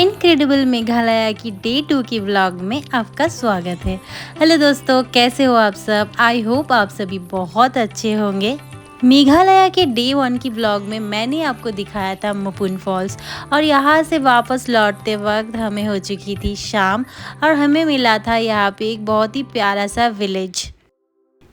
Incredible Meghalaya की day 2 की vlog में आपका स्वागत है। हेलो दोस्तों, कैसे हो आप सब? आई होप आप सभी बहुत अच्छे होंगे। मेघालय के डे 1 की व्लॉग में मैंने आपको दिखाया था मपुन फॉल्स और यहाँ से वापस लौटते वक्त हमें हो चुकी थी शाम और हमें मिला था यहाँ पे एक बहुत ही प्यारा सा विलेज।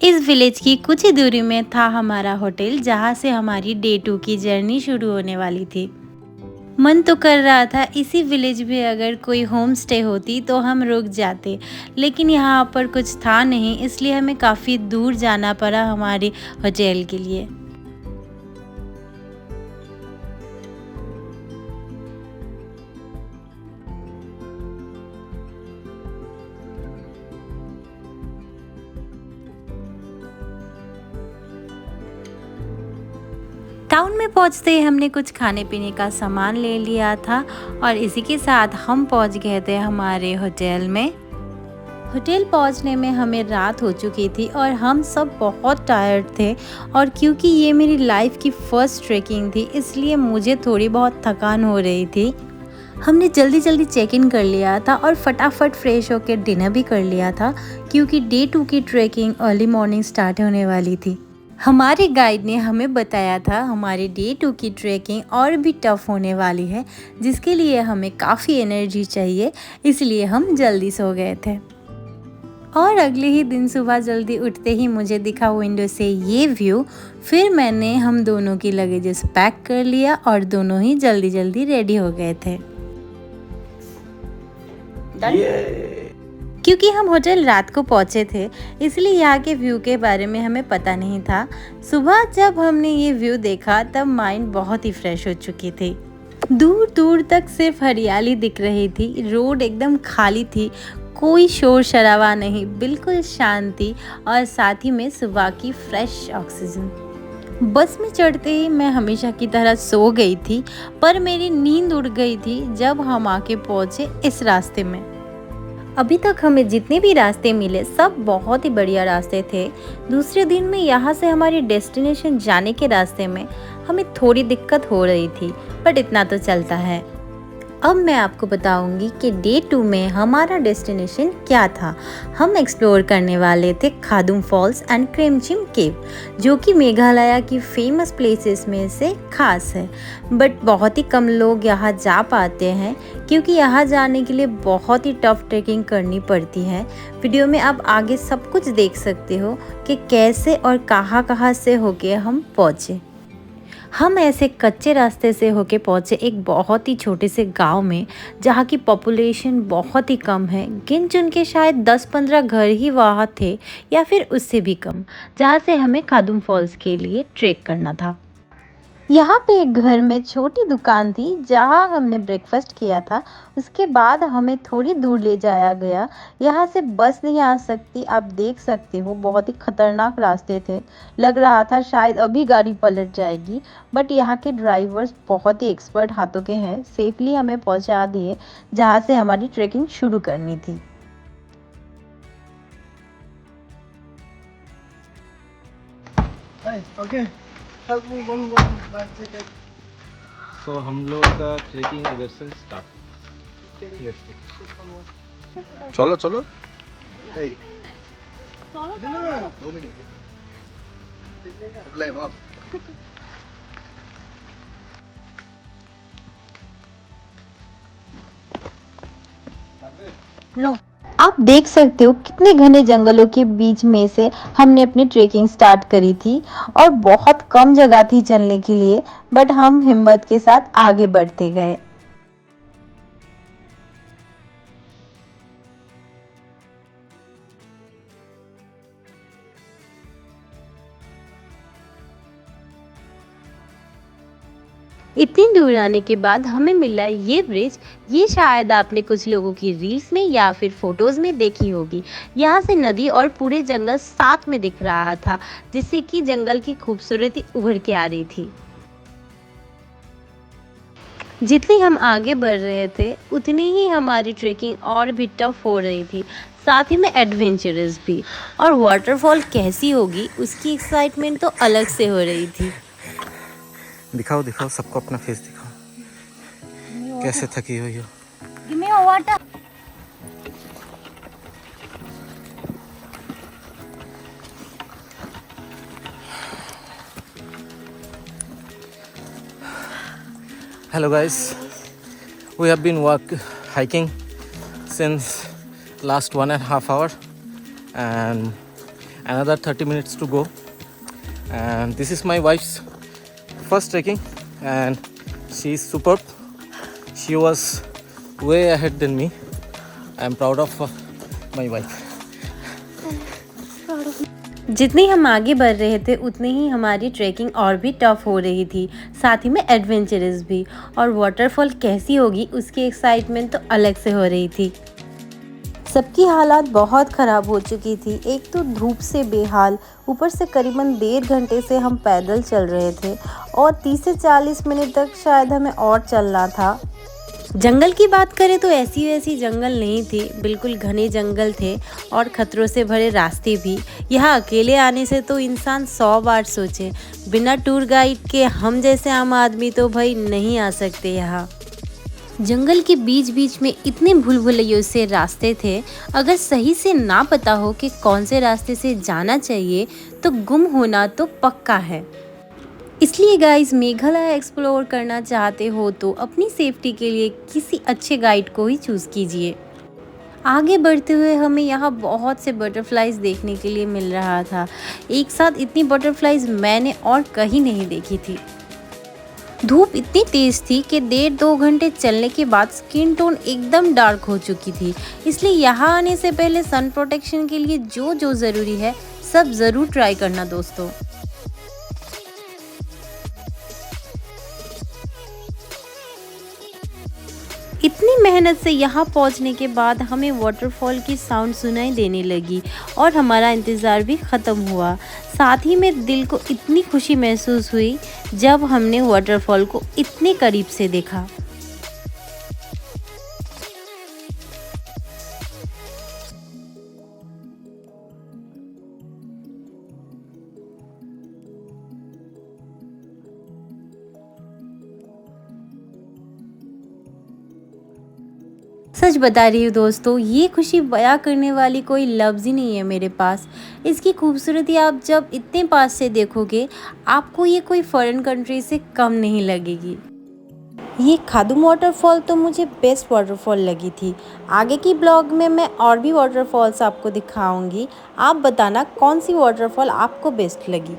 इस विलेज की कुछ ही दूरी में था हमारा होटल, जहाँ से हमारी डे 2 की जर्नी शुरू होने वाली थी। मन तो कर रहा था इसी विलेज में अगर कोई होम स्टे होती तो हम रुक जाते, लेकिन यहाँ पर कुछ था नहीं, इसलिए हमें काफ़ी दूर जाना पड़ा हमारे होटल के लिए। टाउन में पहुंचते ही हमने कुछ खाने पीने का सामान ले लिया था और इसी के साथ हम पहुंच गए थे हमारे होटल में। होटल पहुंचने में हमें रात हो चुकी थी और हम सब बहुत टायर्ड थे, और क्योंकि ये मेरी लाइफ की फर्स्ट ट्रैकिंग थी इसलिए मुझे थोड़ी बहुत थकान हो रही थी। हमने जल्दी जल्दी चेक इन कर लिया था और फटाफट फ्रेश होकर डिनर भी कर लिया था, क्योंकि डे 2 की ट्रैकिंग अर्ली मॉर्निंग स्टार्ट होने वाली थी। हमारे गाइड ने हमें बताया था हमारी डे 2 की ट्रैकिंग और भी टफ होने वाली है, जिसके लिए हमें काफ़ी एनर्जी चाहिए, इसलिए हम जल्दी सो गए थे। और अगले ही दिन सुबह जल्दी उठते ही मुझे दिखा विंडो से ये व्यू। फिर मैंने हम दोनों की लगेजेस पैक कर लिया और दोनों ही जल्दी जल्दी रेडी हो गए थे। क्योंकि हम होटल रात को पहुंचे थे, इसलिए यहाँ के व्यू के बारे में हमें पता नहीं था। सुबह जब हमने ये व्यू देखा तब माइंड बहुत ही फ्रेश हो चुकी थी। दूर दूर तक सिर्फ हरियाली दिख रही थी, रोड एकदम खाली थी, कोई शोर शराबा नहीं, बिल्कुल शांति और साथ ही में सुबह की फ्रेश ऑक्सीजन। बस में चढ़ते ही मैं हमेशा की तरह सो गई थी, पर मेरी नींद उड़ गई थी जब हम आके पहुंचे इस रास्ते में। अभी तक हमें जितने भी रास्ते मिले सब बहुत ही बढ़िया रास्ते थे। दूसरे दिन में यहाँ से हमारी डेस्टिनेशन जाने के रास्ते में हमें थोड़ी दिक्कत हो रही थी, बट इतना तो चलता है। अब मैं आपको बताऊंगी कि डे 2 में हमारा डेस्टिनेशन क्या था। हम एक्सप्लोर करने वाले थे खादुम फॉल्स एंड क्रेमचिम केव, जो कि मेघालय की फेमस प्लेसेस में से खास है, बट बहुत ही कम लोग यहाँ जा पाते हैं, क्योंकि यहाँ जाने के लिए बहुत ही टफ ट्रैकिंग करनी पड़ती है। वीडियो में आप आगे सब कुछ देख सकते हो कि कैसे और कहाँ से होके हम पहुँचे। हम ऐसे कच्चे रास्ते से होके पहुँचे एक बहुत ही छोटे से गांव में, जहाँ की पॉपुलेशन बहुत ही कम है। गिन चुन के शायद 10-15 घर ही वहाँ थे या फिर उससे भी कम, जहाँ से हमें खादुम फॉल्स के लिए ट्रेक करना था। यहाँ पे एक घर में छोटी दुकान थी जहाँ हमने ब्रेकफास्ट किया था। उसके बाद हमें थोड़ी दूर ले जाया गया। यहाँ से बस नहीं आ सकती, आप देख सकते हो बहुत ही खतरनाक रास्ते थे। लग रहा था शायद अभी गाड़ी पलट जाएगी, बट यहाँ के ड्राइवर्स बहुत ही एक्सपर्ट हाथों के हैं, सेफली हमें पहुँचा दिए जहाँ से हमारी ट्रेकिंग शुरू करनी थी। Okay. Help me one second. तो हम लोग का ट्रेकिंग इधर से स्टार्ट। चलो चलो। Hey. No, 2 minutes. Play off. लो, आप देख सकते हो कितने घने जंगलों के बीच में से हमने अपनी ट्रेकिंग स्टार्ट करी थी, और बहुत कम जगह थी चलने के लिए, बट हम हिम्मत के साथ आगे बढ़ते गए। इतनी दूर आने के बाद हमें मिला ये ब्रिज। ये शायद आपने कुछ लोगों की रील्स में या फिर फोटोज में देखी होगी। यहाँ से नदी और पूरे जंगल साथ में दिख रहा था, जिससे कि जंगल की खूबसूरती उभर के आ रही थी। जितनी हम आगे बढ़ रहे थे उतनी ही हमारी ट्रेकिंग और भी टफ हो रही थी, साथ ही में एडवेंचरस भी। और वाटरफॉल कैसी होगी उसकी एक्साइटमेंट तो अलग से हो रही थी। दिखाओ दिखाओ सबको अपना फेस दिखाओ, कैसे थकी हुई हो। Give me a water. Hello guys, we have been hiking since last 1.5 hours and another 30 minutes to go, and this is my wife's first trekking and she is superb. She was way ahead than me. I am proud of my wife. जितनी हम आगे बढ़ रहे थे उतनी ही हमारी trekking और भी टफ हो रही थी, साथ ही में एडवेंचरस भी। और वाटरफॉल कैसी होगी उसकी एक्साइटमेंट तो अलग से हो रही थी। सबकी हालात बहुत ख़राब हो चुकी थी। एक तो धूप से बेहाल, ऊपर से करीबन 1.5 घंटे से हम पैदल चल रहे थे और 30 से 40 मिनट तक शायद हमें और चलना था। जंगल की बात करें तो ऐसी वैसी जंगल नहीं थी, बिल्कुल घने जंगल थे और खतरों से भरे रास्ते भी। यहाँ अकेले आने से तो इंसान 100 बार सोचे, बिना टूर गाइड के हम जैसे आम आदमी तो भाई नहीं आ सकते यहाँ। जंगल के बीच बीच में इतने भूल भुलैयों से रास्ते थे, अगर सही से ना पता हो कि कौन से रास्ते से जाना चाहिए तो गुम होना तो पक्का है। इसलिए गाइस, मेघालय एक्सप्लोर करना चाहते हो तो अपनी सेफ्टी के लिए किसी अच्छे गाइड को ही चूज़ कीजिए। आगे बढ़ते हुए हमें यहाँ बहुत से बटरफ्लाइज देखने के लिए मिल रहा था। एक साथ इतनी बटरफ्लाइज मैंने और कहीं नहीं देखी थी। धूप इतनी तेज़ थी कि 1.5-2 घंटे चलने के बाद स्किन टोन एकदम डार्क हो चुकी थी। इसलिए यहाँ आने से पहले सन प्रोटेक्शन के लिए जो ज़रूरी है सब ज़रूर ट्राई करना दोस्तों। इतनी मेहनत से यहाँ पहुँचने के बाद हमें वाटरफॉल की साउंड सुनाई देने लगी और हमारा इंतज़ार भी ख़त्म हुआ। साथ ही में दिल को इतनी खुशी महसूस हुई जब हमने वाटरफॉल को इतने करीब से देखा। सच बता रही हूँ दोस्तों, ये खुशी बयां करने वाली कोई लफ्ज़ ही नहीं है मेरे पास। इसकी खूबसूरती आप जब इतने पास से देखोगे आपको ये कोई फॉरेन कंट्री से कम नहीं लगेगी। ये खादुम वाटरफॉल तो मुझे बेस्ट वाटरफॉल लगी थी। आगे की ब्लॉग में मैं और भी वाटरफॉल्स आपको दिखाऊंगी। आप बताना कौन सी वाटरफॉल आपको बेस्ट लगी।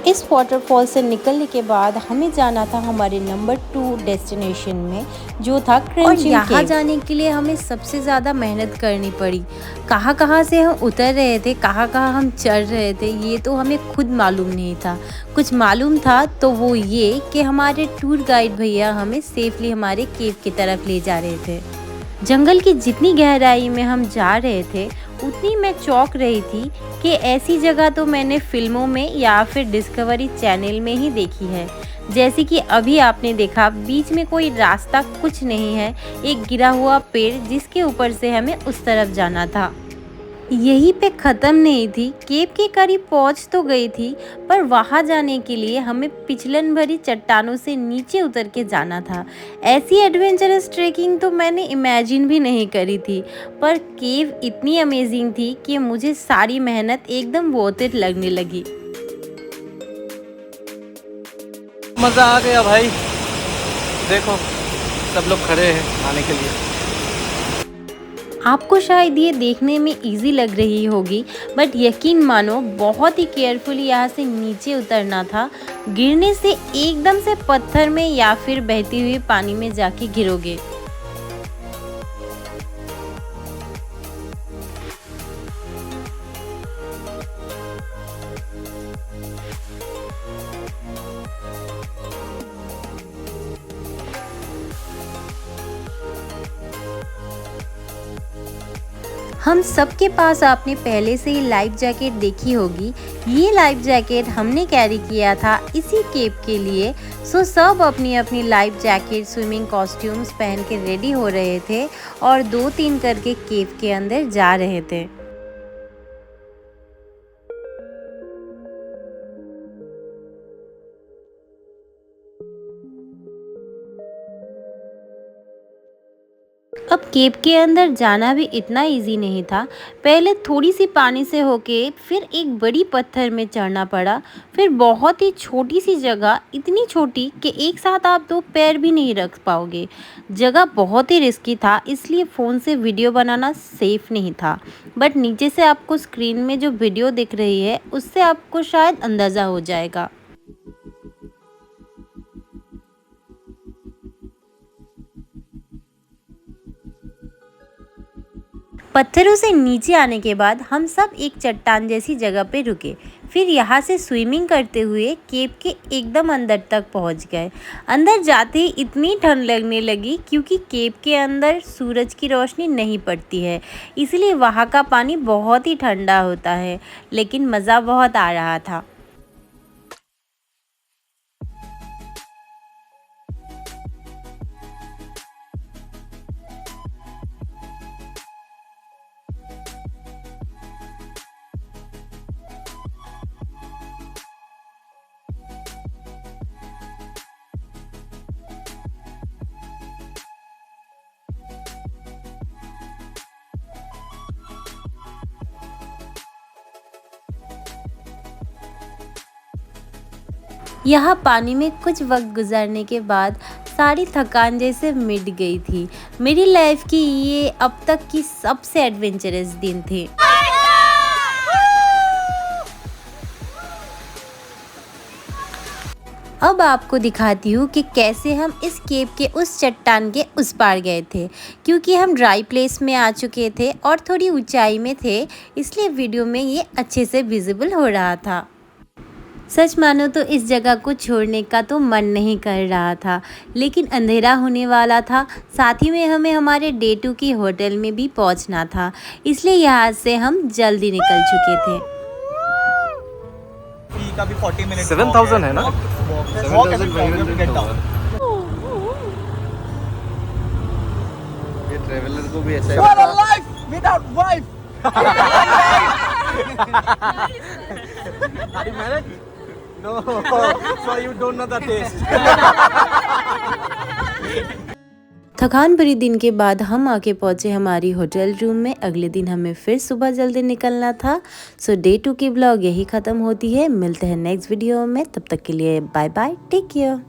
इस वाटरफॉल से निकलने के बाद हमें जाना था हमारे नंबर 2 डेस्टिनेशन में, जो था क्रेंचिंग केव। यहाँ जाने के लिए हमें सबसे ज़्यादा मेहनत करनी पड़ी। कहाँ से हम उतर रहे थे, कहाँ हम चढ़ रहे थे, ये तो हमें खुद मालूम नहीं था। कुछ मालूम था तो वो ये कि हमारे टूर गाइड भैया हमें सेफली हमारे केव की तरफ ले जा रहे थे। जंगल की जितनी गहराई में हम जा रहे थे उतनी मैं चौंक रही थी कि ऐसी जगह तो मैंने फिल्मों में या फिर डिस्कवरी चैनल में ही देखी है। जैसे कि अभी आपने देखा, बीच में कोई रास्ता कुछ नहीं है, एक गिरा हुआ पेड़ जिसके ऊपर से हमें उस तरफ जाना था। यहीं पे ख़त्म नहीं थी, केव के करीब पहुंच तो गई थी, पर वहां जाने के लिए हमें पिछलन भरी चट्टानों से नीचे उतर के जाना था। ऐसी एडवेंचरस ट्रेकिंग तो मैंने इमेजिन भी नहीं करी थी, पर केव इतनी अमेजिंग थी कि मुझे सारी मेहनत एकदम वर्थ इट लगने लगी। मज़ा आ गया भाई, देखो सब लोग खड़े हैं आने के लिए। आपको शायद ये देखने में इजी लग रही होगी, बट यकीन मानो बहुत ही केयरफुली यहाँ से नीचे उतरना था। गिरने से एकदम से पत्थर में या फिर बहती हुई पानी में जाके गिरोगे। हम सबके पास आपने पहले से ही लाइफ जैकेट देखी होगी। ये लाइफ जैकेट हमने कैरी किया था इसी केप के लिए। सो सब अपनी अपनी लाइफ जैकेट स्विमिंग कॉस्ट्यूम्स पहन के रेडी हो रहे थे और 2-3 करके केप के अंदर जा रहे थे। अब केप के अंदर जाना भी इतना इजी नहीं था। पहले थोड़ी सी पानी से होके फिर एक बड़ी पत्थर में चढ़ना पड़ा, फिर बहुत ही छोटी सी जगह, इतनी छोटी कि एक साथ आप 2 पैर भी नहीं रख पाओगे। जगह बहुत ही रिस्की था, इसलिए फ़ोन से वीडियो बनाना सेफ़ नहीं था। बट नीचे से आपको स्क्रीन में जो वीडियो दिख रही है उससे आपको शायद अंदाज़ा हो जाएगा। पत्थरों से नीचे आने के बाद हम सब एक चट्टान जैसी जगह पे रुके। फिर यहाँ से स्विमिंग करते हुए केप के एकदम अंदर तक पहुँच गए। अंदर जाते ही इतनी ठंड लगने लगी क्योंकि केप के अंदर सूरज की रोशनी नहीं पड़ती है, इसलिए वहाँ का पानी बहुत ही ठंडा होता है, लेकिन मज़ा बहुत आ रहा था। यहाँ पानी में कुछ वक्त गुजरने के बाद सारी थकान जैसे मिट गई थी। मेरी लाइफ की ये अब तक की सबसे एडवेंचरस दिन थे। अब आपको दिखाती हूँ कि कैसे हम इस केप के उस चट्टान के उस पार गए थे। क्योंकि हम ड्राई प्लेस में आ चुके थे और थोड़ी ऊंचाई में थे, इसलिए वीडियो में ये अच्छे से विजिबल हो रहा था। सच मानो तो इस जगह को छोड़ने का तो मन नहीं कर रहा था, लेकिन अंधेरा होने वाला था। साथ ही में हमें हमारे डे 2 की होटल में भी पहुंचना था, इसलिए यहाँ से हम जल्दी निकल चुके थे। का भी 40 मिनट 7,000 है ना? ये ट्रेवलर को भी ऐसा without wife No, so you don't know the taste. थकान भरी दिन के बाद हम आके पहुंचे हमारी होटल रूम में। अगले दिन हमें फिर सुबह जल्दी निकलना था। सो डे 2 की ब्लॉग यही ख़त्म होती है। मिलते हैं नेक्स्ट वीडियो में, तब तक के लिए बाय बाय, टेक केयर।